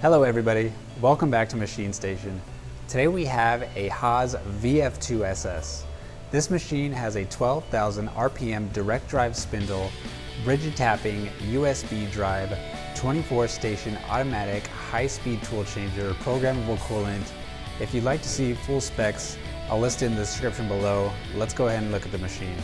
Hello everybody, welcome back to MachineStation. Today we have a Haas VF-2SS. This machine has a 12,000 RPM direct drive spindle, rigid tapping, USB drive, 24 station automatic high-speed tool changer, programmable coolant. If you'd like to see full specs, I'll list it in the description below. Let's go ahead and look at the machine.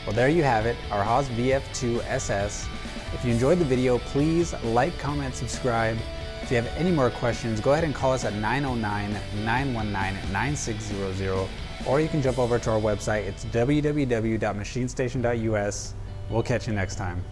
Well, there you have it, our Haas VF-2SS. If you enjoyed the video, please like, comment, subscribe. If you have any more questions, go ahead and call us at 909-919-9600, or you can jump over to our website. It's www.machinestation.us. We'll catch you next time.